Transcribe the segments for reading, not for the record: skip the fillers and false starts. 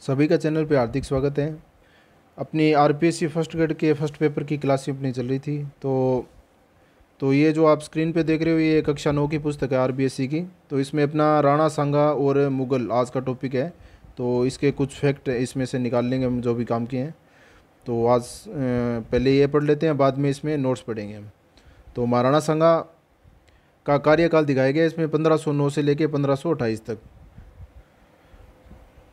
सभी का चैनल पे हार्दिक स्वागत है। अपनी आरपीएससी फर्स्ट ग्रेड के फर्स्ट पेपर की क्लास अपनी चल रही थी। तो ये जो आप स्क्रीन पे देख रहे हो ये कक्षा 9 की पुस्तक है आरपीएससी की। तो इसमें अपना राणा सांगा और मुग़ल आज का टॉपिक है। तो इसके कुछ फैक्ट इसमें से निकाल लेंगे हम जो भी काम किए हैं। तो आज पहले ये पढ़ लेते हैं, बाद में इसमें नोट्स पढ़ेंगे हम। तो महाराणा सांगा का कार्यकाल दिखाया गया इसमें 1509 से लेकर 1528 तक।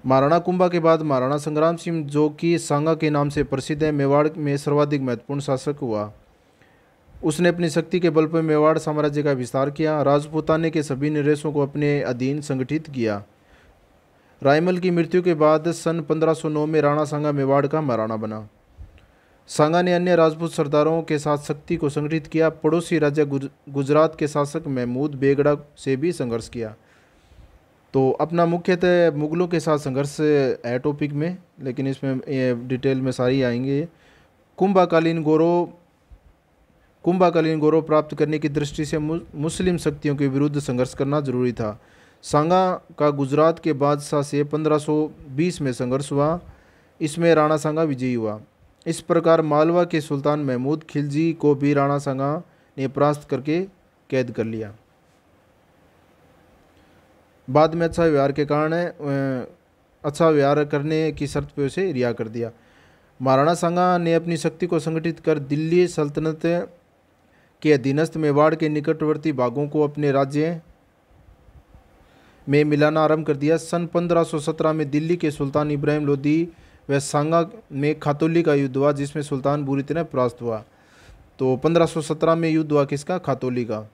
महाराणा कुंभा के बाद महाराणा संग्राम सिंह, जो कि सांगा के नाम से प्रसिद्ध है, मेवाड़ में सर्वाधिक महत्वपूर्ण शासक हुआ। उसने अपनी शक्ति के बल पर मेवाड़ साम्राज्य का विस्तार किया, राजपूताने के सभी निवेशों को अपने अधीन संगठित किया। रायमल की मृत्यु के बाद सन 1509 में राणा सांगा मेवाड़ का महाराणा बना। सांगा ने अन्य राजपूत सरदारों के साथ शक्ति को संगठित किया। पड़ोसी राज्य गुजरात के शासक महमूद बेगड़ा से भी संघर्ष किया। तो अपना मुख्यतः मुगलों के साथ संघर्ष है टॉपिक में, लेकिन इसमें ये डिटेल में सारी आएंगे। कुंभाकालीन गौरव प्राप्त करने की दृष्टि से मुस्लिम शक्तियों के विरुद्ध संघर्ष करना जरूरी था। सांगा का गुजरात के बादशाह से 1520 में संघर्ष हुआ। इसमें राणा सांगा विजयी हुआ। इस प्रकार मालवा के सुल्तान महमूद खिलजी को भी राणा सांगा ने परास्त करके कैद कर लिया। बाद में अच्छा व्यवहार के कारण अच्छा व्यवहार करने की शर्त पे उसे रिहा कर दिया। महाराणा सांगा ने अपनी शक्ति को संगठित कर दिल्ली सल्तनत के अधीनस्थ मेवाड़ के निकटवर्ती भागों को अपने राज्य में मिलाना आरंभ कर दिया। सन 1517 में दिल्ली के सुल्तान इब्राहिम लोदी व सांगा में खातौली का युद्ध हुआ, जिसमें सुल्तान बुरी तरह परास्त हुआ। तो 1517 में युद्ध हुआ किसका? खातौली का,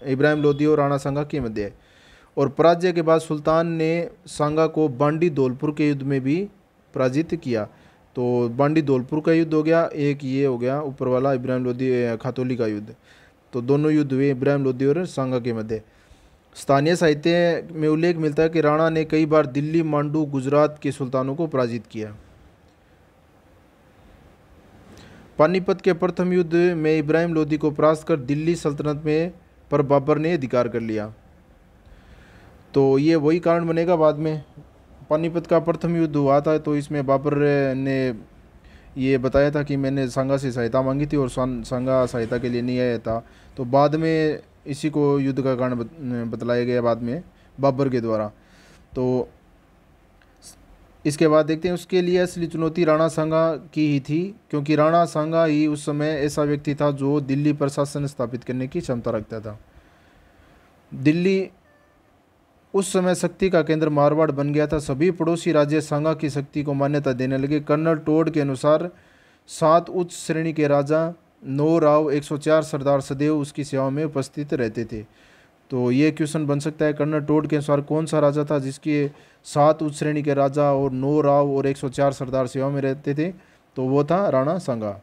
इब्राहिम लोदी और राणा सांगा के मध्य। और पराजय के बाद सुल्तान ने सांगा को बांडी धौलपुर के युद्ध में भी पराजित किया। तो बांडी धौलपुर का युद्ध हो गया, एक ये हो गया ऊपर वाला इब्राहिम लोदी खातौली का युद्ध। तो दोनों युद्ध हुए इब्राहिम लोदी और सांगा के मध्य। स्थानीय साहित्य में उल्लेख मिलता है कि राणा ने कई बार दिल्ली, मांडू, गुजरात के सुल्तानों को पराजित किया। पानीपत के प्रथम युद्ध में इब्राहिम लोदी को परास्त कर दिल्ली सल्तनत में पर बाबर ने अधिकार कर लिया। तो ये वही कारण बनेगा बाद में। पानीपत का प्रथम युद्ध हुआ था, तो इसमें बाबर ने ये बताया था कि मैंने सांगा से सहायता मांगी थी और सांगा सहायता के लिए नहीं आया था। तो बाद में इसी को युद्ध का कारण बतलाया गया बाद में बाबर के द्वारा। तो इसके बाद देखते हैं, उसके लिए असली चुनौती राणा सांगा की ही थी, क्योंकि राणा सांगा ही उस समय ऐसा व्यक्ति था जो दिल्ली पर शासन स्थापित करने की क्षमता रखता था। दिल्ली उस समय शक्ति का केंद्र मारवाड़ बन गया था। सभी पड़ोसी राज्य सांगा की शक्ति को मान्यता देने लगे। कर्नल टोड के अनुसार 7 उच्च श्रेणी के राजा, 9 राव, 104 सरदार सदैव उसकी सेवा में उपस्थित रहते थे। तो ये क्वेश्चन बन सकता है, कर्नल टोड के अनुसार कौन सा राजा था जिसके 7 उच्च श्रेणी के राजा और 9 राव और 104 सरदार सेवा में रहते थे? तो वो था राणा सांगा।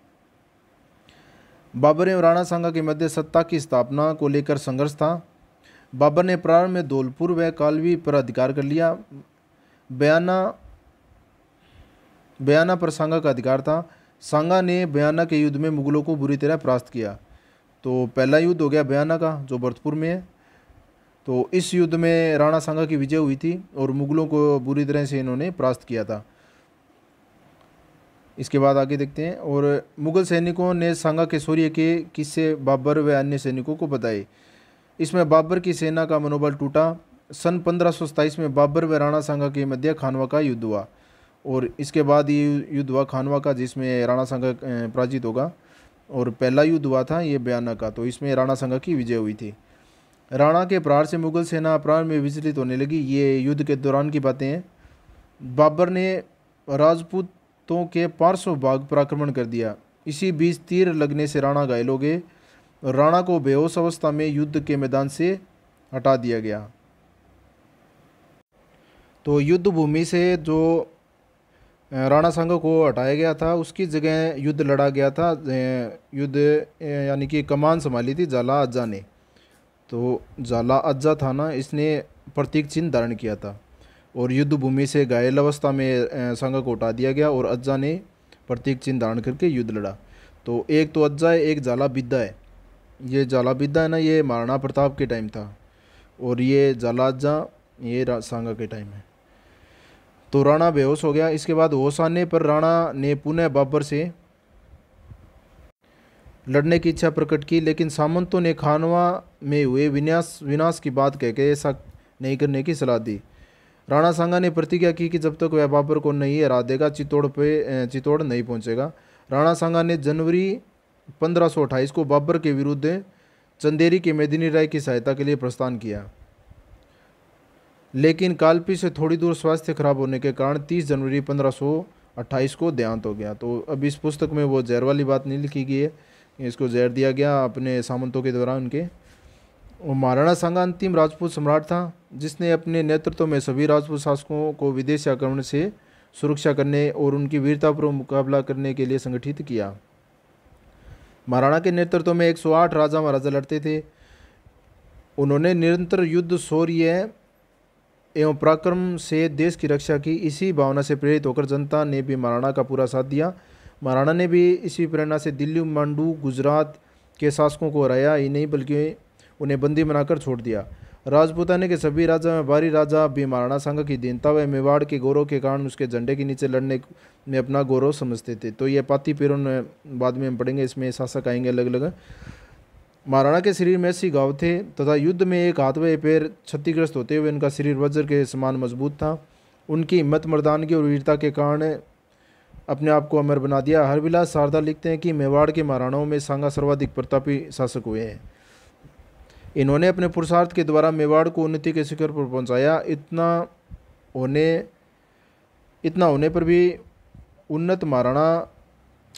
बाबर एवं राणा सांगा के मध्य सत्ता की स्थापना को लेकर संघर्ष था। बाबर ने प्रारंभ में धौलपुर व कालवी पर अधिकार कर लिया। बयाना पर सांगा का अधिकार था। सांगा ने बयाना के युद्ध में मुगलों को बुरी तरह परास्त किया। तो पहला युद्ध हो गया बयाना का, जो भरतपुर में है। तो इस युद्ध में राणा सांगा की विजय हुई थी और मुगलों को बुरी तरह से इन्होंने परास्त किया था। इसके बाद आगे देखते हैं। और मुगल सैनिकों ने सांगा के शौर्य के किस्से बाबर व अन्य सैनिकों को बताए। इसमें बाबर की सेना का मनोबल टूटा। सन 1527 में बाबर व राणा सांगा के मध्य खानवा का युद्ध हुआ और इसके बाद ये युद्ध हुआ खानवा का, जिसमें राणा सांगा पराजित होगा। और पहला युद्ध हुआ था ये बयाना का, तो इसमें राणा सांगा की विजय हुई थी। राणा के प्रहार से मुगल सेना प्रारंभ में विचलित होने लगी। ये युद्ध के दौरान की बातें हैं। बाबर ने राजपूतों के 500 भाग पर आक्रमण कर दिया। इसी बीच तीर लगने से राणा घायल हो गए। राणा को बेहोश अवस्था में युद्ध के मैदान से हटा दिया गया। तो युद्ध भूमि से जो राणा सांगा को हटाया गया था, उसकी जगह युद्ध लड़ा गया था। युद्ध यानी कि कमान संभाली थी झाला अज्जा ने। तो झाला अज्जा था ना, इसने प्रतीक चिन्ह धारण किया था और युद्ध भूमि से घायल अवस्था में सांगा को हटा दिया गया और अज्जा ने प्रतीक चिन्ह धारण करके युद्ध लड़ा। तो एक तो अज्जा है, एक झाला बिद्दा है। ये झाला बिद्दा है ना, ये महाराणा प्रताप के टाइम था और ये झाला अज्जा ये सांगा के टाइम है। तो राणा बेहोश हो गया। इसके बाद होश आने पर राणा ने पुनः बाबर से लड़ने की इच्छा प्रकट की, लेकिन सामंतों ने खानवा में हुए विनाश विनाश की बात कहकर ऐसा नहीं करने की सलाह दी। राणा सांगा ने प्रतिज्ञा की कि जब तक वह बाबर को नहीं हरा देगा चित्तौड़ नहीं पहुंचेगा। राणा सांगा ने जनवरी 1528 को बाबर के विरुद्ध चंदेरी के मेदिनी राय की सहायता के लिए प्रस्थान किया, लेकिन कालपी से थोड़ी दूर स्वास्थ्य खराब होने के कारण 30 जनवरी 1528 को देहांत हो गया। तो अब इस पुस्तक में वो जहर वाली बात नहीं लिखी गई है, इसको जहर दिया गया अपने सामंतों के दौरान उनके। और महाराणा सांगा अंतिम राजपूत सम्राट था जिसने अपने नेतृत्व में सभी राजपूत शासकों को विदेशी आक्रमण से सुरक्षा करने और उनकी वीरतापूर्वक मुकाबला करने के लिए संगठित किया। महाराणा के नेतृत्व में 108 राजा महाराजा लड़ते थे। उन्होंने निरंतर युद्ध, शौर्य एवं पराक्रम से देश की रक्षा की। इसी भावना से प्रेरित होकर जनता ने भी महाराणा का पूरा साथ दिया। महाराणा ने भी इसी प्रेरणा से दिल्ली, मांडू, गुजरात के शासकों को हराया ही नहीं बल्कि उन्हें बंदी बनाकर छोड़ दिया। राजपूताने के सभी राजा में बारी राजा भी महाराणा सांगा की दीनता व मेवाड़ के गौरव के कारण उसके झंडे के नीचे लड़ने में अपना गौरव समझते थे। तो ये पाती पेरोन बाद में हम पढ़ेंगे, इसमें शासक आएंगे अलग अलग। महाराणा के शरीर में 80 घाव थे तथा युद्ध में एक हाथ व पैर क्षतिग्रस्त होते हुए उनका शरीर वज्र के समान मजबूत था। उनकी हिम्मत, मर्दानगी और वीरता के कारण अपने आप को अमर बना दिया। हरविलास शारदा लिखते हैं कि मेवाड़ के महाराणाओं में सांगा सर्वाधिक प्रतापी शासक हुए हैं। इन्होंने अपने पुरुषार्थ के द्वारा मेवाड़ को उन्नति के शिखर पर पहुंचाया। इतना होने पर भी उन्नत महाराणा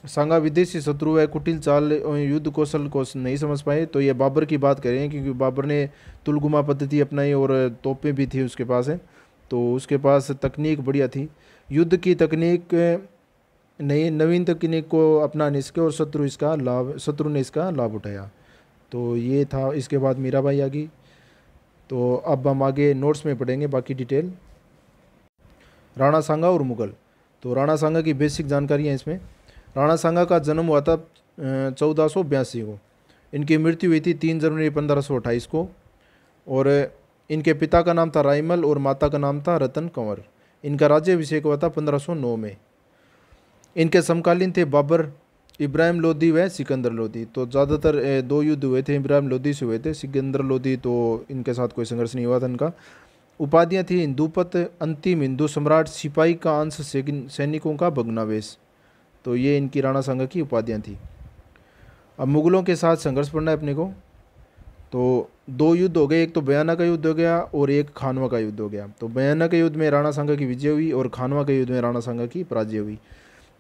सांगा विदेशी शत्रु व कुटिल चाल युद्ध कौशल को नहीं समझ पाए। तो ये बाबर की बात करें क्योंकि बाबर ने तुलगुमा पद्धति अपनाई और तोपें भी थी उसके पास है, तो उसके पास तकनीक बढ़िया थी। युद्ध की तकनीक नवीन तकनीक को अपनाने सके और शत्रु ने इसका लाभ उठाया। तो ये था। इसके बाद मीराबाई आ गई। तो अब हम आगे नोट्स में पढ़ेंगे बाकी डिटेल। राणा सांगा और मुगल। तो राणा सांगा की बेसिक जानकारी है इसमें। राणा सांगा का जन्म हुआ था 1482 को। इनकी मृत्यु हुई थी 3 जनवरी 1528 को। और इनके पिता का नाम था रायमल और माता का नाम था रतन कंवर। इनका राज्याभिषेक हुआ था 1509 में। इनके समकालीन थे बाबर, इब्राहिम लोदी व सिकंदर लोदी। तो ज़्यादातर 2 युद्ध हुए थे, इब्राहिम लोदी से हुए थे। सिकंदर लोदी तो इनके साथ कोई संघर्ष नहीं हुआ था इनका। उपाधियाँ थी हिंदूपत, अंतिम हिंदू सम्राट, सिपाही का अंश, सैनिकों का भग्नावेश। तो ये इनकी राणा सांगा की उपाधियाँ थी। अब मुगलों के साथ संघर्ष पड़ना है अपने को। तो 2 युद्ध हो गए, एक तो बयाना का युद्ध हो गया और एक खानवा का युद्ध हो गया। तो बयाना के युद्ध में राणा सांगा की विजय हुई और खानवा के युद्ध में राणा सांगा की पराजय हुई।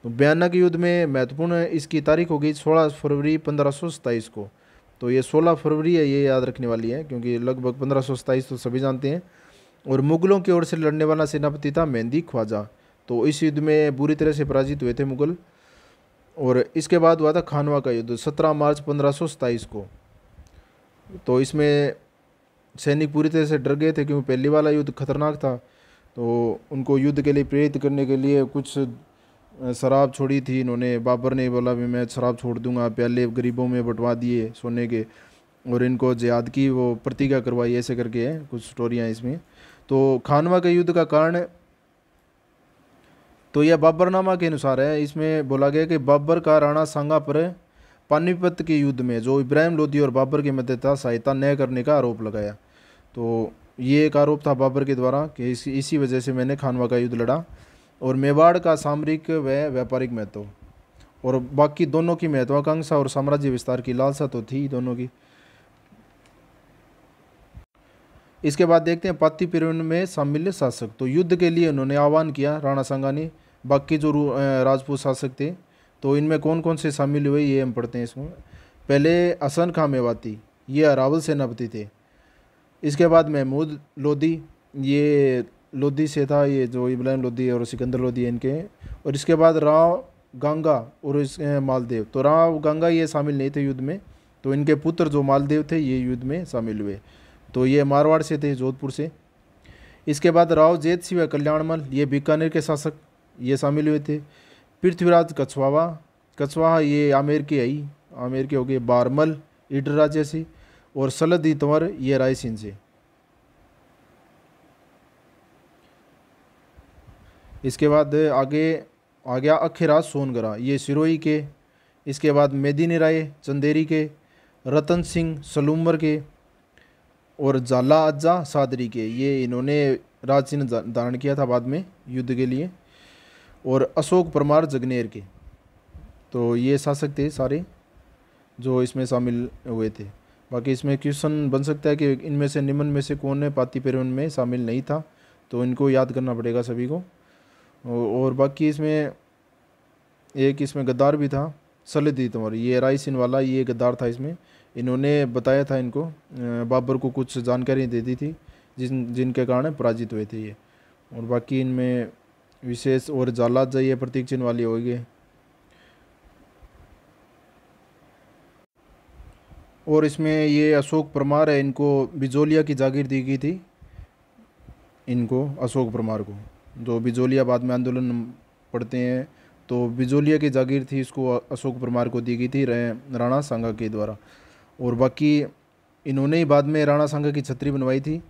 तो बयाना के युद्ध में महत्वपूर्ण इसकी तारीख हो गई 16 फरवरी 1527 को। तो ये 16 फरवरी है, ये याद रखने वाली है क्योंकि लगभग 1527 तो सभी जानते हैं। और मुगलों की ओर से लड़ने वाला सेनापति था मेहंदी ख्वाजा। तो इस युद्ध में बुरी तरह से पराजित हुए थे मुगल। और इसके बाद हुआ था खानवा का युद्ध 17 मार्च 1527 को। तो इसमें सैनिक पूरी तरह से डर गए थे क्योंकि पहली वाला युद्ध खतरनाक था। तो उनको युद्ध के लिए प्रेरित करने के लिए कुछ शराब छोड़ी थी इन्होंने। बाबर ने बोला भी मैं शराब छोड़ दूंगा, प्याले गरीबों में बंटवा दिए सोने के, और इनको जिहाद की वो प्रतिज्ञा करवाई, ऐसे करके है कुछ स्टोरियाँ इसमें। तो खानवा के युद्ध का कारण तो यह बाबरनामा के अनुसार है। इसमें बोला गया कि बाबर का राणा सांगा पर पानीपत के युद्ध में जो इब्राहिम लोदी और बाबर के मध्य था सहायता न करने का आरोप लगाया। तो ये एक आरोप था बाबर के द्वारा कि इसी वजह से मैंने खानवा का युद्ध लड़ा। और मेवाड़ का सामरिक व व्यापारिक महत्व और बाकी दोनों की महत्वाकांक्षा और साम्राज्य विस्तार की लालसा तो थी दोनों की। इसके बाद देखते हैं पाती पेरोन में शामिल शासक। तो युद्ध के लिए उन्होंने आह्वान किया राणा सांगा ने बाकी जो राजपूत शासक थे। तो इनमें कौन कौन से शामिल हुए ये हम पढ़ते हैं इसमें। पहले हसन खां मेवाती, ये अरावल सेनापति थे। इसके बाद महमूद लोदी, ये लोदी से था, ये जो इब्राहिम लोदी और सिकंदर लोदी है इनके। और इसके बाद राव गंगा और मालदेव। तो राव गंगा ये शामिल नहीं थे युद्ध में, तो इनके पुत्र जो मालदेव थे ये युद्ध में शामिल हुए। तो ये मारवाड़ से थे, जोधपुर से। इसके बाद राव जेत सिंह व कल्याणमल, ये बीकानेर के शासक, ये शामिल हुए थे। पृथ्वीराज कछवाहा ये आमेर के आई, आमेर के हो गए। बारमल ईडर राज्य से। और सलद तंवर ये रायसीन से। इसके बाद आगे आ गया अखिराज सोनगरा, ये सिरोही के। इसके बाद मेदिनी राय चंदेरी के, रतन सिंह सलूमर के और जाला अज्जा सादरी के, ये इन्होंने राज चिन्ह धारण किया था बाद में युद्ध के लिए। और अशोक परमार जगनेर के। तो ये शासक थे सारे जो इसमें शामिल हुए थे। बाकी इसमें क्वेश्चन बन सकता है कि इनमें से निम्न में से कौन है पाती पेरवन में शामिल नहीं था, तो इनको याद करना पड़ेगा सभी को। और बाकी इसमें एक इसमें गद्दार भी था, सलेदी तंवर, ये राय सिंह वाला, ये गद्दार था। इसमें इन्होंने बताया था इनको, बाबर को कुछ जानकारी दे दी थी जिनके कारण पराजित हुए थे ये। और बाकी इनमें विशेष और जालात जाइए प्रतीक चिन्ह वाली होगी। और इसमें ये अशोक परमार है, इनको बिजोलिया की जागीर दी गई थी, इनको अशोक परमार को, जो बिजोलिया बाद में आंदोलन पढ़ते हैं, तो बिजोलिया की जागीर थी, इसको अशोक परमार को दी गई थी राणा सांगा के द्वारा। और बाकी इन्होंने ही बाद में राणा सांगा की छतरी बनवाई थी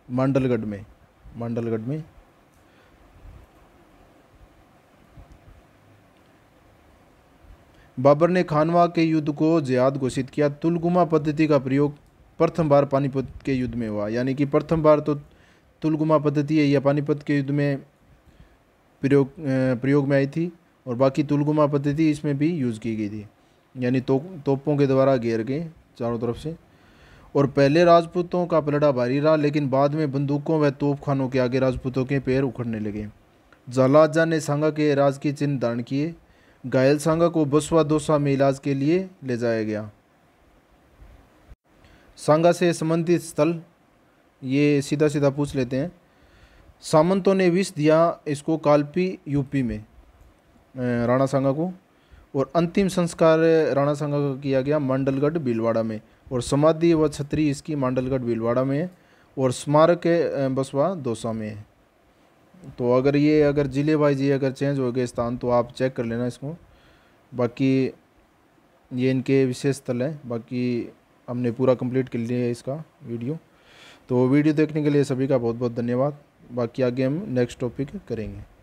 मांडलगढ़ में। बाबर ने खानवा के युद्ध को जिहाद घोषित किया। तुलगुमा पद्धति का प्रयोग प्रथम बार पानीपत के युद्ध में हुआ, यानी कि प्रथम बार तो तुलगुमा पद्धति है, यह पानीपत के युद्ध में प्रयोग में आई थी। और बाकी तुलगुमा पद्धति इसमें भी यूज़ की गई थी, यानी तोपों के द्वारा घेर के चारों तरफ से। और पहले राजपूतों का पलड़ा भारी रहा, लेकिन बाद में बंदूकों व तोपखानों के आगे राजपूतों के पैर उखड़ने लगे। जालाजा ने सांगा के राज के चिन्ह धारण किए। घायल सांगा को बसवा दौसा में इलाज के लिए ले जाया गया। सांगा से संबंधित स्थल ये सीधा सीधा पूछ लेते हैं। सामंतों ने विष दिया इसको कालपी यूपी में राणा सांगा को। और अंतिम संस्कार राणा सांगा का किया गया मांडलगढ़ भीलवाड़ा में। और समाधि व छतरी इसकी मांडलगढ़ भीलवाड़ा में है। और स्मारक बसवा दौसा में है। तो अगर ज़िले वाइज ये अगर चेंज हो गए स्थान तो आप चेक कर लेना इसको। बाकी ये इनके विशेष स्थल है। बाकी हमने पूरा कंप्लीट कर लिया है इसका वीडियो। तो वीडियो देखने के लिए सभी का बहुत बहुत धन्यवाद। बाकी आगे हम नेक्स्ट टॉपिक करेंगे।